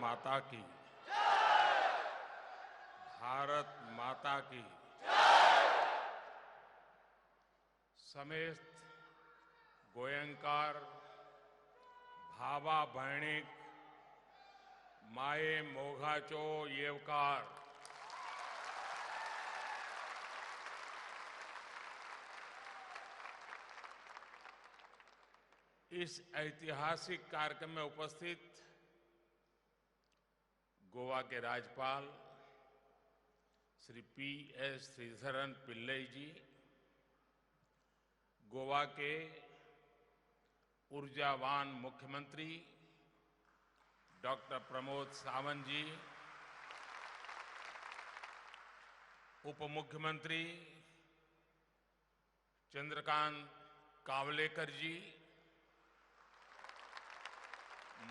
माता की, भारत माता की। समेस्त गोयंकार, भाभा भैणिक, माये मोघाचो येवकार। इस ऐतिहासिक कार्यक्रम में उपस्थित गोवा के राज्यपाल श्री P.S. श्रीधरन पिल्लई जी, गोवा के ऊर्जावान मुख्यमंत्री डॉक्टर प्रमोद सावंत जी, उप मुख्यमंत्री चंद्रकांत कावलेकर जी,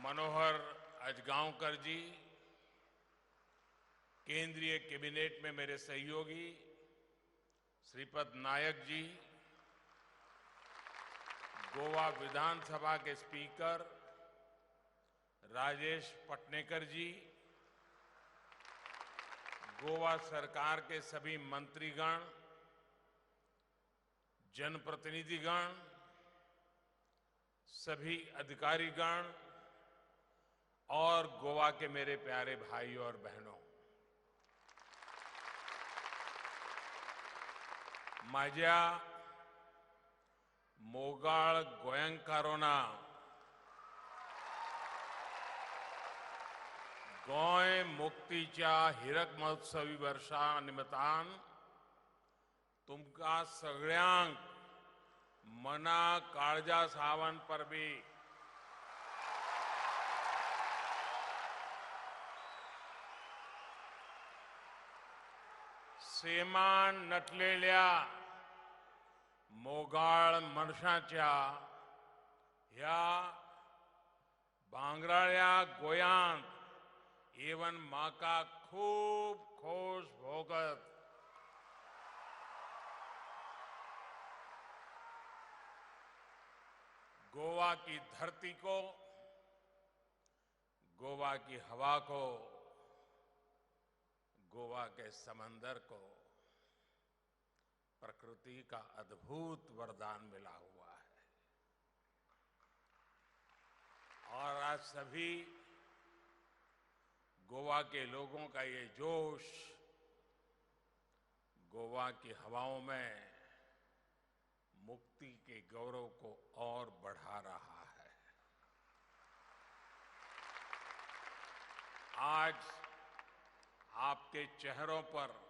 मनोहर अजगांवकर जी, केंद्रीय कैबिनेट में मेरे सहयोगी श्रीपद नायक जी, गोवा विधानसभा के स्पीकर राजेश पटनेकर जी, गोवा सरकार के सभी मंत्रीगण, जनप्रतिनिधिगण, सभी अधिकारीगण और गोवा के मेरे प्यारे भाइयों और बहनों, माझ्या मोगाळ गोंयकारोना गोंय मुक्तीच्या हिरक महोत्सवी वर्षा निमतान तुमकां सगळ्यांक मना काळजा सावन परबी सेमान नटलेल्या मोगाळ मनशाच्या ह्या भांगराळ्या गोंयांत येवन म्हाका खूब खोश भोगत गोवा की धरती को, गोवा की हवा को, गोवा के समंदर को प्रकृति का अद्भुत वरदान मिला हुआ है। और आज सभी गोवा के लोगों का ये जोश गोवा की हवाओं में मुक्ति के गौरव को और बढ़ा रहा है। आज आपके चेहरों पर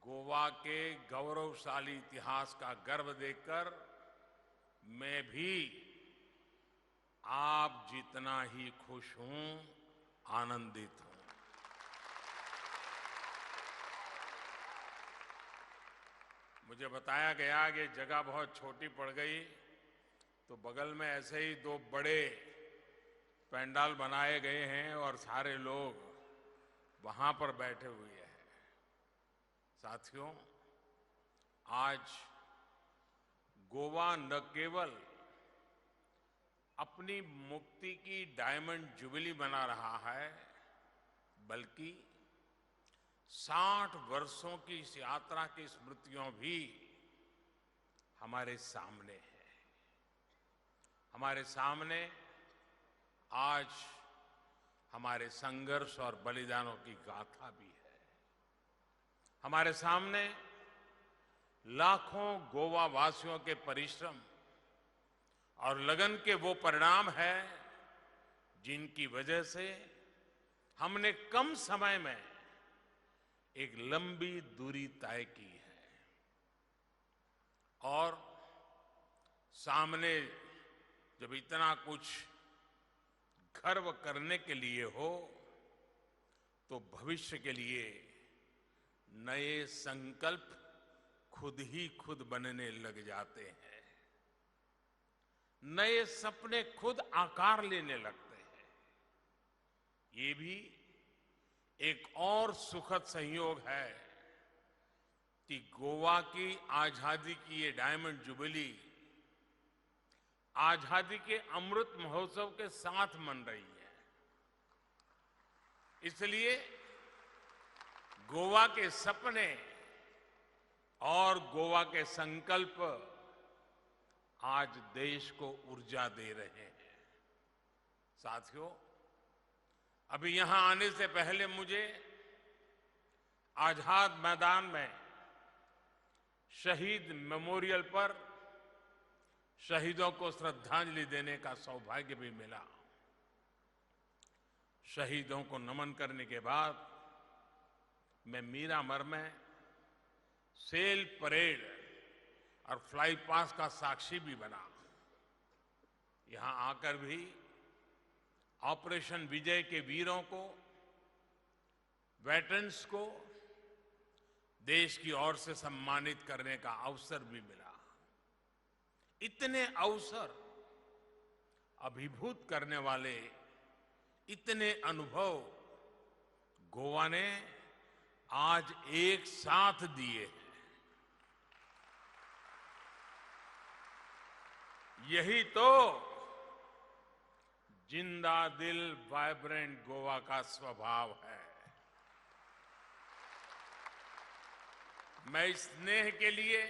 गोवा के गौरवशाली इतिहास का गर्व देखकर मैं भी आप जितना ही खुश हूं, आनंदित हूं। मुझे बताया गया कि जगह बहुत छोटी पड़ गई, तो बगल में ऐसे ही दो बड़े पंडाल बनाए गए हैं और सारे लोग वहां पर बैठे हुए हैं। साथियों, आज गोवा न केवल अपनी मुक्ति की डायमंड जुबली मना रहा है, बल्कि 60 वर्षों की इस यात्रा की स्मृतियां भी हमारे सामने है। हमारे सामने आज हमारे संघर्ष और बलिदानों की गाथा भी है। हमारे सामने लाखों गोवा वासियों के परिश्रम और लगन के वो परिणाम है जिनकी वजह से हमने कम समय में एक लंबी दूरी तय की है। और सामने जब इतना कुछ गर्व करने के लिए हो, तो भविष्य के लिए नए संकल्प खुद ही खुद बनने लग जाते हैं। नए सपने खुद आकार लेने लगते हैं। ये भी एक और सुखद संयोग है कि गोवा की आजादी की ये डायमंड जुबली आजादी के अमृत महोत्सव के साथ मन रही है। इसलिए गोवा के सपने और गोवा के संकल्प आज देश को ऊर्जा दे रहे हैं। साथियों, अभी यहां आने से पहले मुझे आजाद मैदान में शहीद मेमोरियल पर शहीदों को श्रद्धांजलि देने का सौभाग्य भी मिला। शहीदों को नमन करने के बाद मैं मीरामर में सेल परेड और फ्लाई पास्ट का साक्षी भी बना। यहां आकर भी ऑपरेशन विजय के वीरों को, वेटरन्स को देश की ओर से सम्मानित करने का अवसर भी मिला। इतने अवसर, अभिभूत करने वाले इतने अनुभव गोवा ने आज एक साथ दिए हैं। यही तो जिंदा दिल वाइब्रेंट गोवा का स्वभाव है। मैं इस स्नेह के लिए,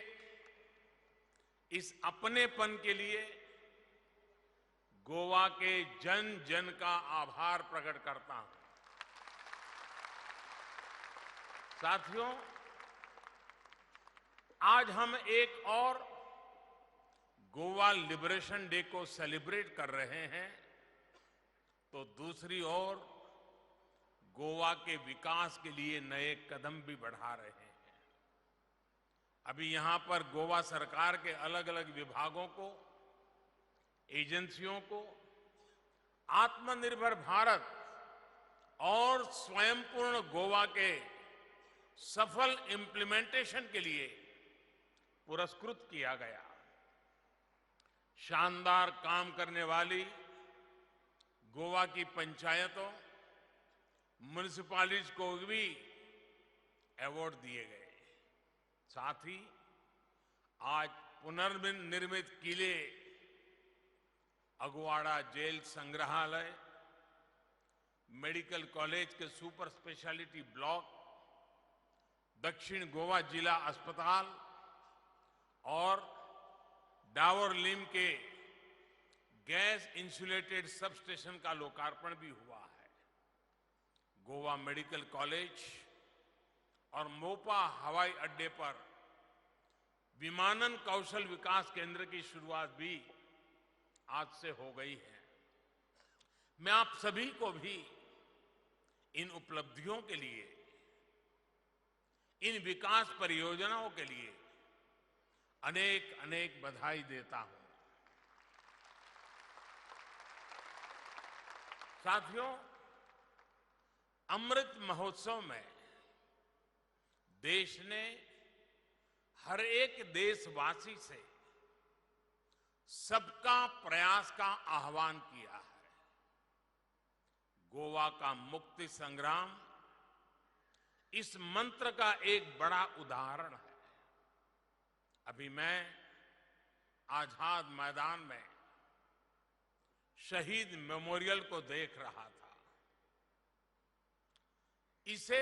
इस अपनेपन के लिए गोवा के जन जन का आभार प्रकट करता हूं। साथियों, आज हम एक और गोवा लिबरेशन डे को सेलिब्रेट कर रहे हैं, तो दूसरी ओर गोवा के विकास के लिए नए कदम भी बढ़ा रहे हैं। अभी यहां पर गोवा सरकार के अलग अलग विभागों को, एजेंसियों को आत्मनिर्भर भारत और स्वयंपूर्ण गोवा के सफल इंप्लीमेंटेशन के लिए पुरस्कृत किया गया। शानदार काम करने वाली गोवा की पंचायतों, म्युनिसिपैलिटीज को भी अवार्ड दिए गए। साथ ही आज पुनर्निर्मित किले, अगवाड़ा जेल संग्रहालय, मेडिकल कॉलेज के सुपर स्पेशलिटी ब्लॉक, दक्षिण गोवा जिला अस्पताल और डावरलिम के गैस इंसुलेटेड सब स्टेशन का लोकार्पण भी हुआ है। गोवा मेडिकल कॉलेज और मोपा हवाई अड्डे पर विमानन कौशल विकास केंद्र की शुरुआत भी आज से हो गई है। मैं आप सभी को भी इन उपलब्धियों के लिए, इन विकास परियोजनाओं के लिए अनेक अनेक बधाई देता हूं। साथियों, अमृत महोत्सव में देश ने हर एक देशवासी से सबका प्रयास का आह्वान किया है। गोवा का मुक्ति संग्राम इस मंत्र का एक बड़ा उदाहरण है। अभी मैं आजाद मैदान में शहीद मेमोरियल को देख रहा था। इसे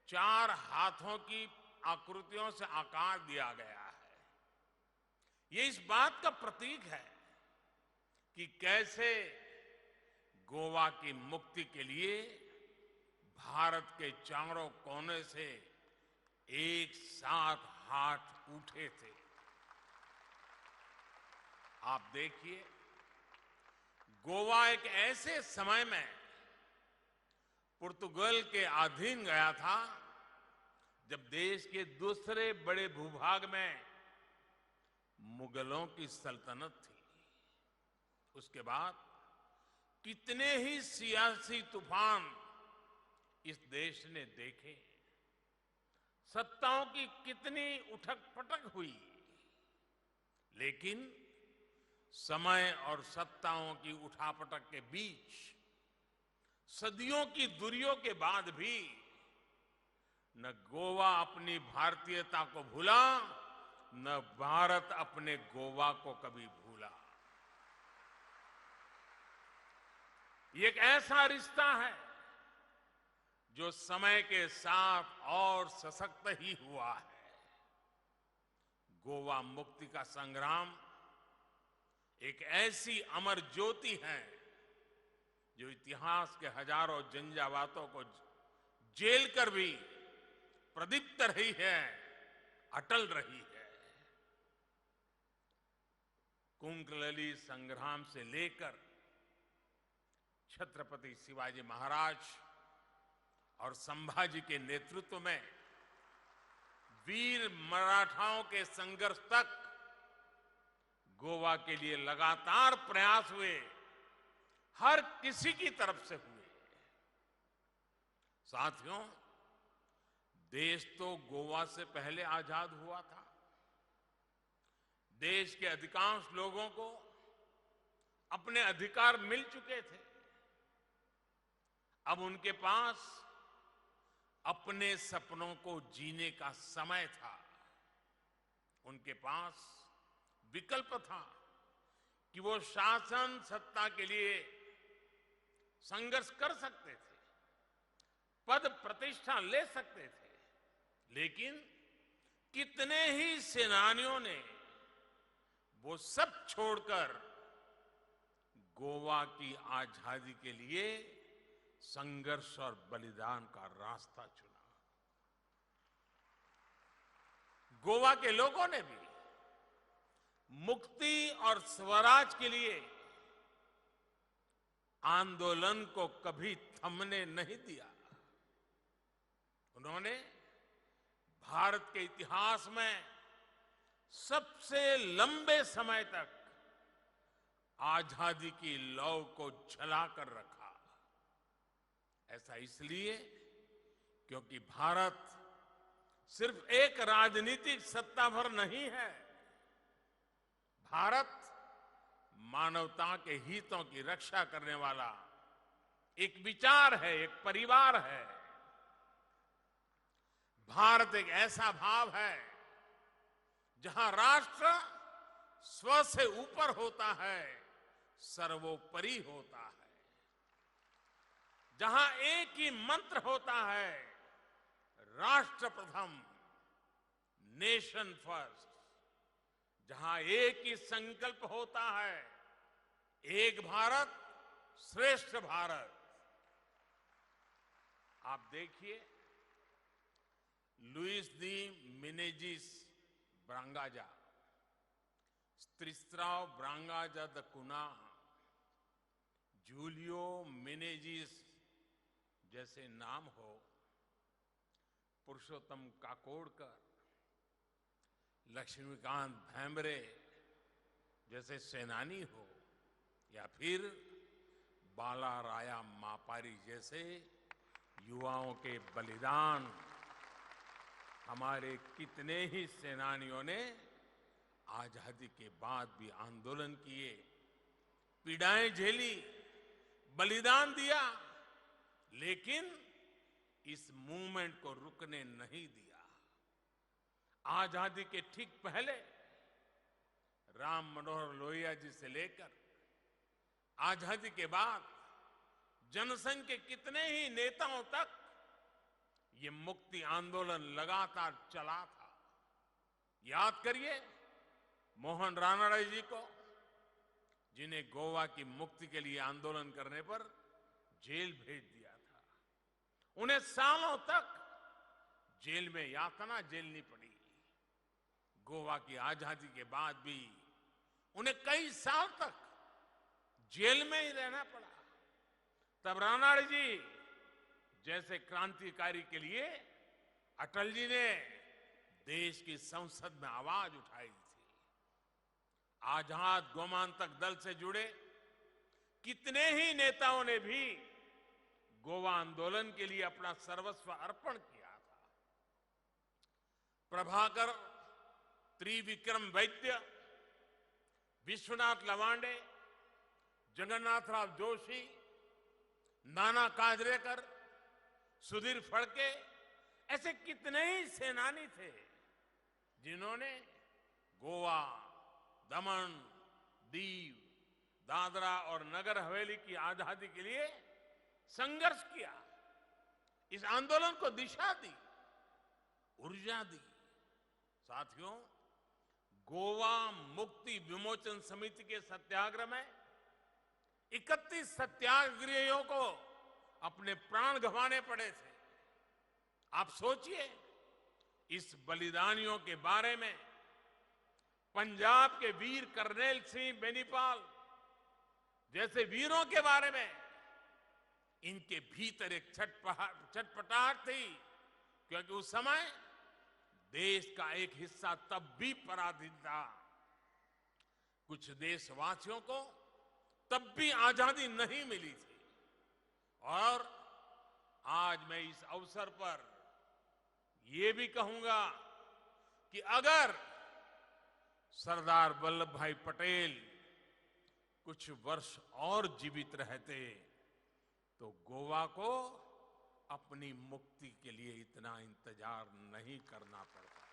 4 हाथों की आकृतियों से आकार दिया गया है। ये इस बात का प्रतीक है कि कैसे गोवा की मुक्ति के लिए भारत के चारों कोने से एक साथ हाथ उठे थे। आप देखिए, गोवा एक ऐसे समय में पुर्तगाल के अधीन गया था जब देश के दूसरे बड़े भूभाग में मुगलों की सल्तनत थी। उसके बाद कितने ही सियासी तूफान इस देश ने देखे, सत्ताओं की कितनी उठक पटक हुई, लेकिन समय और सत्ताओं की उठापटक के बीच सदियों की दूरियों के बाद भी न गोवा अपनी भारतीयता को भूला, न भारत अपने गोवा को कभी भूला। ये एक ऐसा रिश्ता है जो समय के साथ और सशक्त ही हुआ है। गोवा मुक्ति का संग्राम एक ऐसी अमर ज्योति है जो इतिहास के हजारों झंझावातों को झेल कर भी प्रदीप्त रही है, अटल रही है। कुंकलली संग्राम से लेकर छत्रपति शिवाजी महाराज और संभाजी के नेतृत्व में वीर मराठाओं के संघर्ष तक गोवा के लिए लगातार प्रयास हुए, हर किसी की तरफ से हुए। साथियों, देश तो गोवा से पहले आजाद हुआ था। देश के अधिकांश लोगों को अपने अधिकार मिल चुके थे। अब उनके पास अपने सपनों को जीने का समय था। उनके पास विकल्प था कि वो शासन सत्ता के लिए संघर्ष कर सकते थे, पद प्रतिष्ठा ले सकते थे, लेकिन कितने ही सेनानियों ने वो सब छोड़कर गोवा की आजादी के लिए संघर्ष और बलिदान का रास्ता चुना। गोवा के लोगों ने भी मुक्ति और स्वराज के लिए आंदोलन को कभी थमने नहीं दिया। उन्होंने भारत के इतिहास में सबसे लंबे समय तक आजादी की लौ को जलाकर रखा। ऐसा इसलिए क्योंकि भारत सिर्फ एक राजनीतिक सत्ता भर नहीं है। भारत मानवता के हितों की रक्षा करने वाला एक विचार है, एक परिवार है। भारत एक ऐसा भाव है जहां राष्ट्र स्व से ऊपर होता है, सर्वोपरि होता है। जहां एक ही मंत्र होता है, राष्ट्र प्रथम, नेशन फर्स्ट। जहां एक ही संकल्प होता है, एक भारत श्रेष्ठ भारत। आप देखिए, लुइस दी मिनेजिस ब्रांगाजा, स्त्रिस्त्राव ब्रांगाजा द कुना, जूलियो मिनेजिस जैसे नाम हो, पुरुषोत्तम काकोडकर, लक्ष्मीकांत भैमरे जैसे सेनानी हो, या फिर बालाराया मापारी जैसे युवाओं के बलिदान, हमारे कितने ही सेनानियों ने आजादी के बाद भी आंदोलन किए, पीड़ाएं झेली, बलिदान दिया, लेकिन इस मूवमेंट को रुकने नहीं दिया। आजादी के ठीक पहले राम मनोहर लोहिया जी से लेकर आजादी के बाद जनसंघ के कितने ही नेताओं तक ये मुक्ति आंदोलन लगातार चला था। याद करिए मोहन रानडे जी को, जिन्हें गोवा की मुक्ति के लिए आंदोलन करने पर जेल भेज दिया था। उन्हें सालों तक जेल में यातना झेलनी पड़ी। गोवा की आजादी के बाद भी उन्हें कई साल तक जेल में ही रहना पड़ा। तब रानडे जी जैसे क्रांतिकारी के लिए अटल जी ने देश की संसद में आवाज उठाई थी। आजाद गोमांतक दल से जुड़े कितने ही नेताओं ने भी गोवा आंदोलन के लिए अपना सर्वस्व अर्पण किया था। प्रभाकर त्रिविक्रम वैद्य, विश्वनाथ लवांडे, जगन्नाथराव जोशी, नाना काजरेकर, सुधीर फड़के, ऐसे कितने ही सेनानी थे जिन्होंने गोवा, दमन, दीव, दादरा और नगर हवेली की आजादी के लिए संघर्ष किया। इस आंदोलन को दिशा दी, ऊर्जा दी। साथियों, गोवा मुक्ति विमोचन समिति के सत्याग्रह में 31 सत्याग्रहियों को अपने प्राण गंवाने पड़े थे। आप सोचिए, इस बलिदानियों के बारे में पंजाब के वीर करनेल सिंह बेनीपाल जैसे वीरों के बारे में इनके भीतर एक छटपटाहट थी, क्योंकि उस समय देश का एक हिस्सा तब भी पराधीन था। कुछ देशवासियों को तब भी आजादी नहीं मिली थी। और आज मैं इस अवसर पर ये भी कहूंगा कि अगर सरदार वल्लभ भाई पटेल कुछ वर्ष और जीवित रहते तो गोवा को अपनी मुक्ति के लिए इतना इंतजार नहीं करना पड़ता।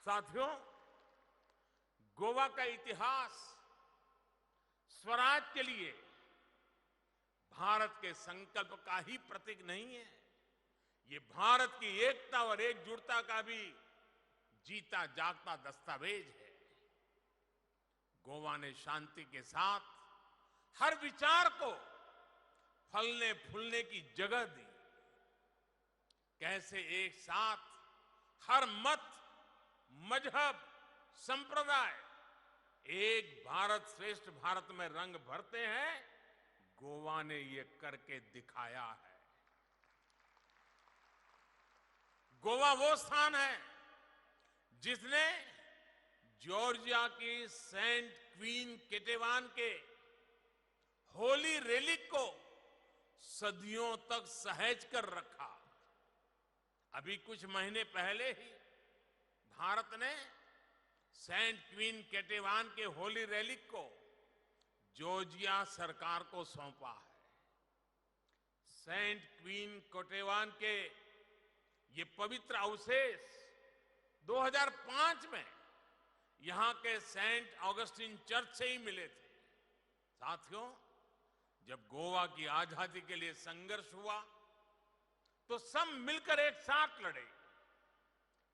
साथियों, गोवा का इतिहास स्वराज के लिए भारत के संकल्प का ही प्रतीक नहीं है, ये भारत की एकता और एकजुटता का भी जीता जागता दस्तावेज है। गोवा ने शांति के साथ हर विचार को फलने फूलने की जगह दी। कैसे एक साथ हर मत, मजहब, संप्रदाय एक भारत श्रेष्ठ भारत में रंग भरते हैं, गोवा ने ये करके दिखाया है। गोवा वो स्थान है जिसने जॉर्जिया की सेंट क्वीन केटेवान के होली रेलिक को सदियों तक सहेज कर रखा। अभी कुछ महीने पहले ही भारत ने सेंट क्वीन केटेवान के होली रेलिक को जॉर्जिया सरकार को सौंपा है। सेंट क्वीन केटेवान के ये पवित्र अवशेष 2005 में यहां के सेंट ऑगस्टिन चर्च से ही मिले थे। साथियों, जब गोवा की आजादी के लिए संघर्ष हुआ तो सब मिलकर एक साथ लड़े,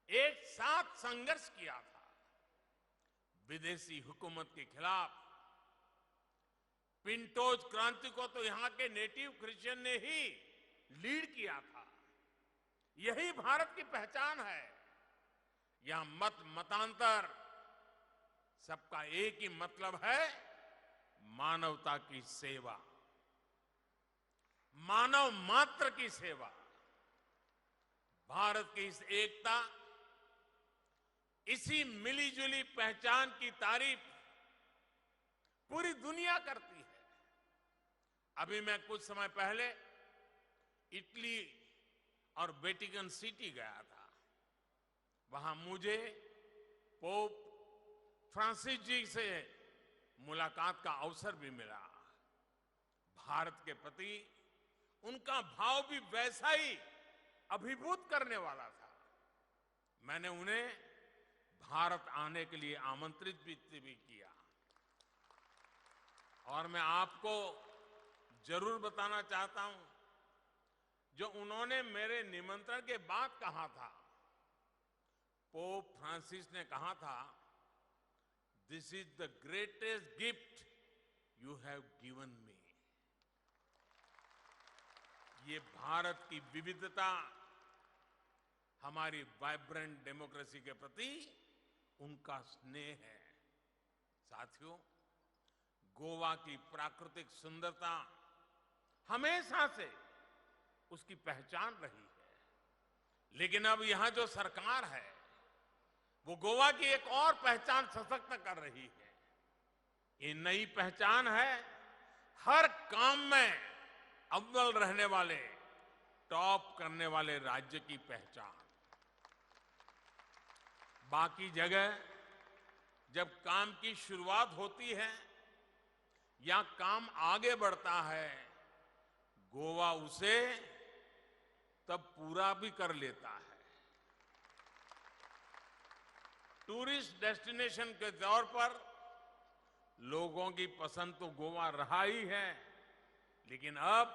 एक साथ संघर्ष किया था। विदेशी हुकूमत के खिलाफ पिंटोज क्रांति को तो यहां के नेटिव क्रिश्चियन ने ही लीड किया था। यही भारत की पहचान है। यहां मत मतांतर, सबका एक ही मतलब है, मानवता की सेवा, मानव मात्र की सेवा। भारत की इस एकता, इसी मिलीजुली पहचान की तारीफ पूरी दुनिया करती है। अभी मैं कुछ समय पहले इटली और वेटिकन सिटी गया था। वहां मुझे पोप फ्रांसिस जी से मुलाकात का अवसर भी मिला। भारत के प्रति उनका भाव भी वैसा ही अभिभूत करने वाला था। मैंने उन्हें भारत आने के लिए आमंत्रित भी किया। और मैं आपको जरूर बताना चाहता हूं, जो उन्होंने मेरे निमंत्रण के बाद कहा था, पोप फ्रांसिस ने कहा था, this is the greatest gift you have given me. ये भारत की विविधता, हमारी वाइब्रेंट डेमोक्रेसी के प्रति उनका स्नेह है। साथियों, गोवा की प्राकृतिक सुंदरता हमेशा से उसकी पहचान रही है। लेकिन अब यहां जो सरकार है वो गोवा की एक और पहचान सशक्त कर रही है। ये नई पहचान है हर काम में अव्वल रहने वाले, टॉप करने वाले राज्य की पहचान। बाकी जगह जब काम की शुरुआत होती है या काम आगे बढ़ता है, गोवा उसे तब पूरा भी कर लेता है। टूरिस्ट डेस्टिनेशन के तौर पर लोगों की पसंद तो गोवा रहा ही है, लेकिन अब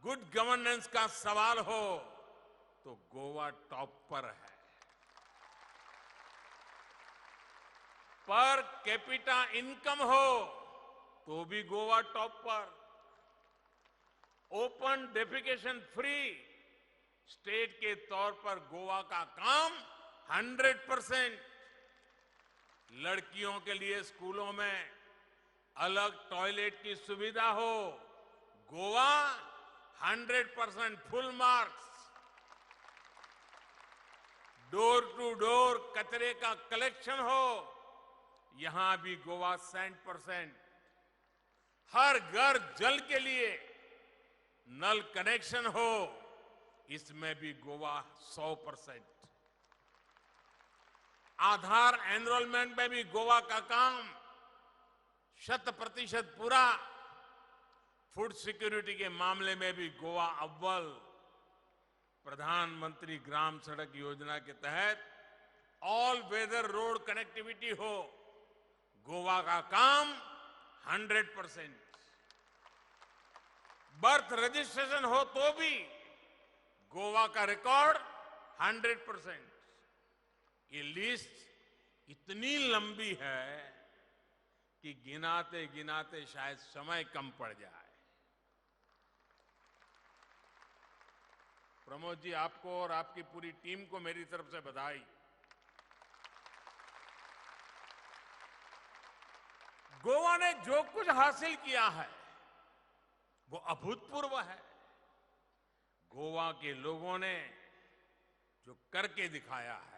गुड गवर्नेंस का सवाल हो तो गोवा टॉप पर है। पर कैपिटा इनकम हो तो भी गोवा टॉप पर। ओपन डेफिकेशन फ्री स्टेट के तौर पर गोवा का काम 100%। लड़कियों के लिए स्कूलों में अलग टॉयलेट की सुविधा हो, Goa 100% full marks. Door to door कचरे का कलेक्शन हो, यहां भी गोवा 100%। हर घर जल के लिए नल कनेक्शन हो, इसमें भी गोवा 100%। आधार एनरोलमेंट में भी गोवा का काम 100% पूरा। फूड सिक्योरिटी के मामले में भी गोवा अव्वल। प्रधानमंत्री ग्राम सड़क योजना के तहत ऑल वेदर रोड कनेक्टिविटी हो, गोवा का काम 100%। बर्थ रजिस्ट्रेशन हो तो भी गोवा का रिकॉर्ड 100%। ये लिस्ट इतनी लंबी है कि गिनाते गिनाते शायद समय कम पड़ जाए। प्रमोद जी, आपको और आपकी पूरी टीम को मेरी तरफ से बधाई। गोवा ने जो कुछ हासिल किया है वो अभूतपूर्व है। गोवा के लोगों ने जो करके दिखाया है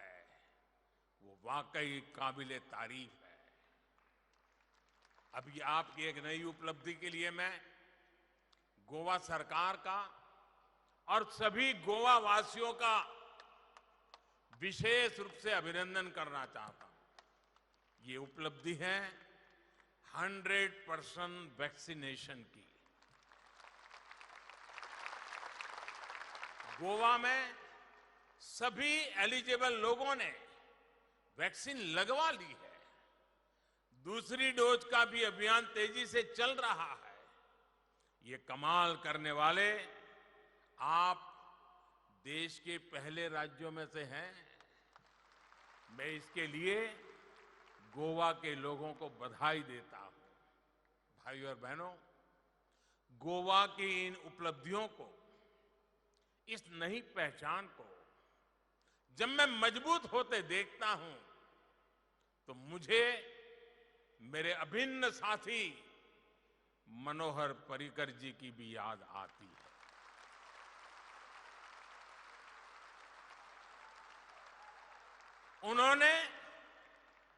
वो वाकई काबिले तारीफ है। अभी आपकी एक नई उपलब्धि के लिए मैं गोवा सरकार का और सभी गोवा वासियों का विशेष रूप से अभिनंदन करना चाहता हूं। ये उपलब्धि है 100% वैक्सीनेशन की। गोवा में सभी एलिजिबल लोगों ने वैक्सीन लगवा ली है। दूसरी डोज का भी अभियान तेजी से चल रहा है। ये कमाल करने वाले आप देश के पहले राज्यों में से हैं। मैं इसके लिए गोवा के लोगों को बधाई देता हूं। भाइयों और बहनों, गोवा की इन उपलब्धियों को, इस नई पहचान को जब मैं मजबूत होते देखता हूं तो मुझे मेरे अभिन्न साथी मनोहर पर्रिकर जी की भी याद आती है। उन्होंने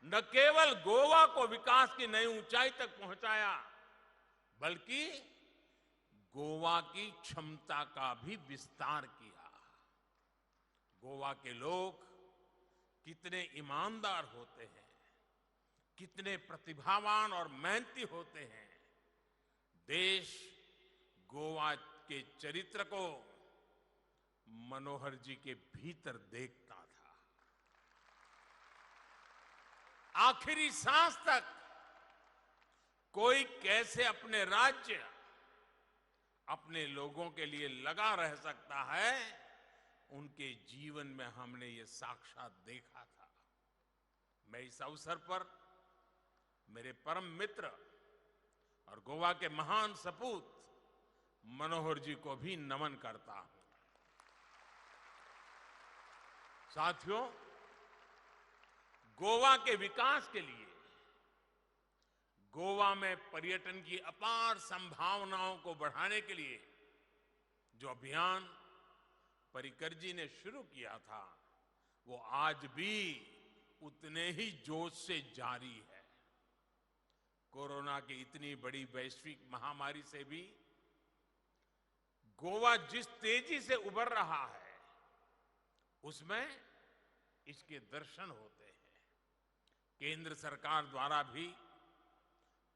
न केवल गोवा को विकास की नई ऊंचाई तक पहुंचाया, बल्कि गोवा की क्षमता का भी विस्तार किया। गोवा के लोग कितने ईमानदार होते हैं, कितने प्रतिभावान और मेहनती होते हैं। देश गोवा के चरित्र को मनोहर जी के भीतर देखता था। आखिरी सांस तक कोई कैसे अपने राज्य, अपने लोगों के लिए लगा रह सकता है, उनके जीवन में हमने ये साक्षात देखा था। मैं इस अवसर पर मेरे परम मित्र और गोवा के महान सपूत मनोहर जी को भी नमन करता हूं। साथियों, गोवा के विकास के लिए, गोवा में पर्यटन की अपार संभावनाओं को बढ़ाने के लिए जो अभियान पर्रिकर जी ने शुरू किया था, वो आज भी उतने ही जोश से जारी है। कोरोना की इतनी बड़ी वैश्विक महामारी से भी गोवा जिस तेजी से उभर रहा है, उसमें इसके दर्शन होते हैं। केंद्र सरकार द्वारा भी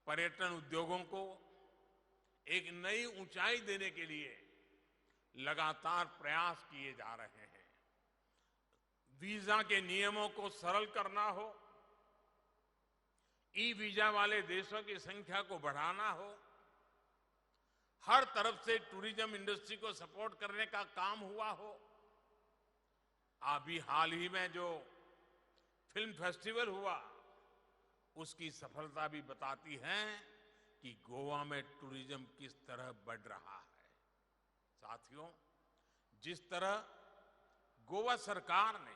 पर्यटन उद्योगों को एक नई ऊंचाई देने के लिए लगातार प्रयास किए जा रहे हैं। वीजा के नियमों को सरल करना हो, ई वीजा वाले देशों की संख्या को बढ़ाना हो, हर तरफ से टूरिज्म इंडस्ट्री को सपोर्ट करने का काम हुआ हो। अभी हाल ही में जो फिल्म फेस्टिवल हुआ, उसकी सफलता भी बताती है कि गोवा में टूरिज्म किस तरह बढ़ रहा है। साथियों, जिस तरह गोवा सरकार ने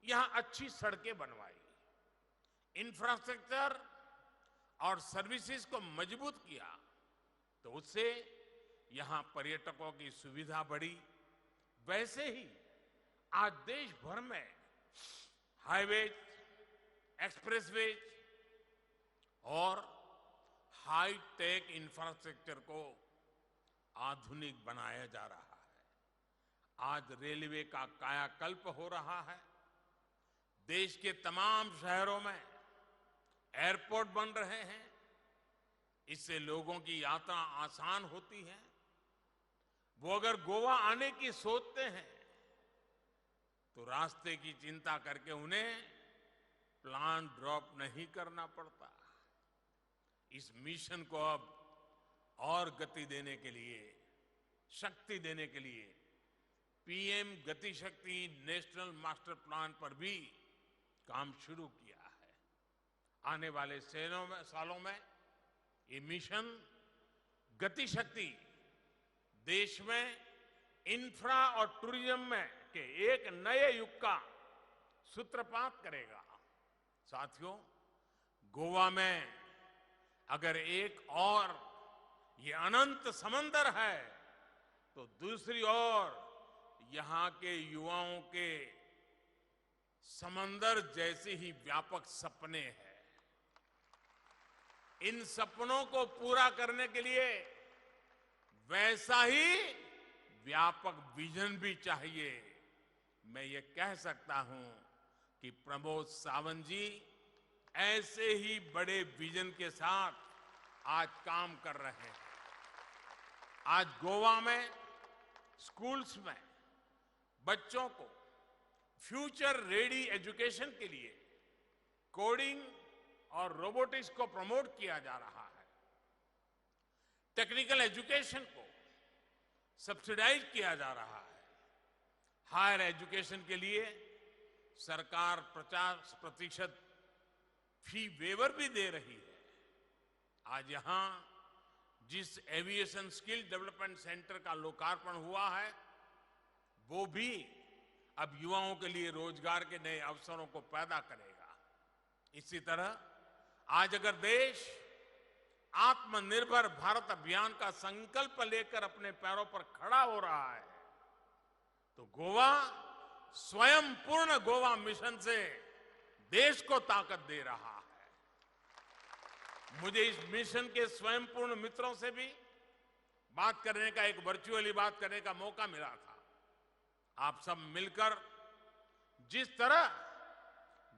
यहां अच्छी सड़कें बनवाई, इंफ्रास्ट्रक्चर और सर्विसेज को मजबूत किया, तो उससे यहां पर्यटकों की सुविधा बढ़ी। वैसे ही आज देश भर में हाईवेज, एक्सप्रेसवेज और हाई टेक इंफ्रास्ट्रक्चर को आधुनिक बनाया जा रहा है। आज रेलवे का कायाकल्प हो रहा है। देश के तमाम शहरों में एयरपोर्ट बन रहे हैं। इससे लोगों की यात्रा आसान होती है। वो अगर गोवा आने की सोचते हैं तो रास्ते की चिंता करके उन्हें प्लान ड्रॉप नहीं करना पड़ता। इस मिशन को अब और गति देने के लिए, शक्ति देने के लिए पीएम गति शक्ति नेशनल मास्टर प्लान पर भी काम शुरू किया है। आने वाले सालों में ये मिशन गति शक्ति देश में इंफ्रा और टूरिज्म में के एक नए युग का सूत्रपात करेगा। साथियों, गोवा में अगर एक और ये अनंत समंदर है, तो दूसरी ओर यहां के युवाओं के समंदर जैसे ही व्यापक सपने हैं। इन सपनों को पूरा करने के लिए वैसा ही व्यापक विजन भी चाहिए। मैं ये कह सकता हूं कि प्रमोद सावंत जी ऐसे ही बड़े विजन के साथ आज काम कर रहे हैं। आज गोवा में स्कूल्स में बच्चों को फ्यूचर रेडी एजुकेशन के लिए कोडिंग और रोबोटिक्स को प्रमोट किया जा रहा है। टेक्निकल एजुकेशन को सब्सिडाइज किया जा रहा है। हायर एजुकेशन के लिए सरकार 50% फी वेवर भी दे रही है। आज यहां जिस एविएशन स्किल डेवलपमेंट सेंटर का लोकार्पण हुआ है, वो भी अब युवाओं के लिए रोजगार के नए अवसरों को पैदा करेगा। इसी तरह आज अगर देश आत्मनिर्भर भारत अभियान का संकल्प लेकर अपने पैरों पर खड़ा हो रहा है, तो गोवा स्वयं पूर्ण गोवा मिशन से देश को ताकत दे रहा है। मुझे इस मिशन के स्वयं पूर्ण मित्रों से भी बात करने का, एक वर्चुअली बात करने का मौका मिला था। आप सब मिलकर जिस तरह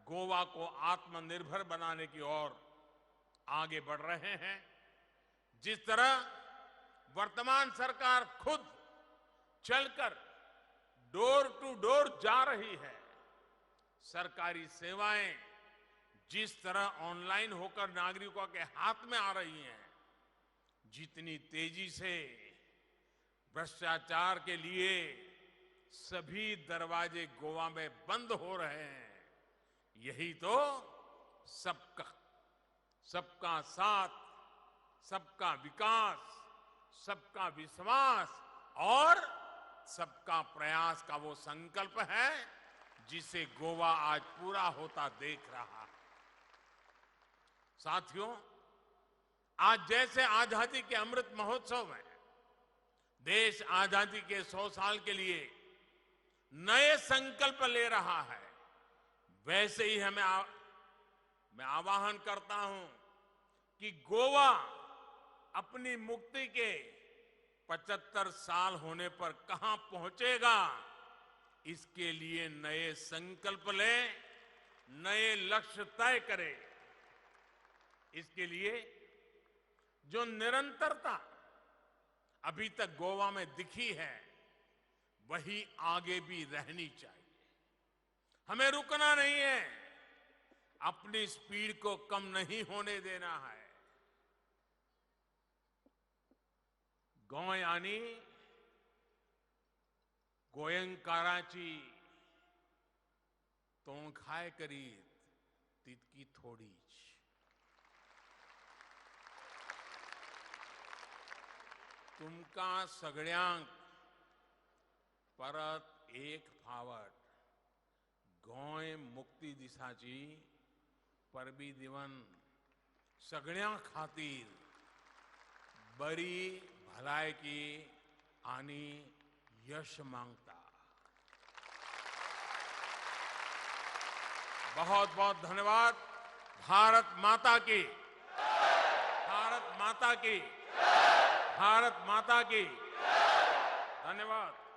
गोवा को आत्मनिर्भर बनाने की ओर आगे बढ़ रहे हैं, जिस तरह वर्तमान सरकार खुद चलकर डोर टू डोर जा रही है, सरकारी सेवाएं जिस तरह ऑनलाइन होकर नागरिकों के हाथ में आ रही हैं, जितनी तेजी से भ्रष्टाचार के लिए सभी दरवाजे गोवा में बंद हो रहे हैं, यही तो सबका साथ, सबका विकास, सबका विश्वास और सबका प्रयास का वो संकल्प है जिसे गोवा आज पूरा होता देख रहा है। साथियों, आज जैसे आजादी के अमृत महोत्सव में देश आजादी के 100 साल के लिए नए संकल्प ले रहा है, वैसे ही मैं आह्वान करता हूं कि गोवा अपनी मुक्ति के 75 साल होने पर कहां पहुंचेगा, इसके लिए नए संकल्प ले, नए लक्ष्य तय करे। इसके लिए जो निरंतरता अभी तक गोवा में दिखी है, वही आगे भी रहनी चाहिए। हमें रुकना नहीं है, अपनी स्पीड को कम नहीं होने देना है। गोंय आनी गोयंकाराची तोंडखाय करीत तितकी थोडीच. तुमकां सगळ्यांक परत एक फावट गोंय मुक्ती दिसाची परबी दिवन सगळ्यां खातीर बरी भलायकी आनी यश मांगता. बहुत बहुत धन्यवाद. भारत माता की, भारत माता की, भारत माता की. धन्यवाद.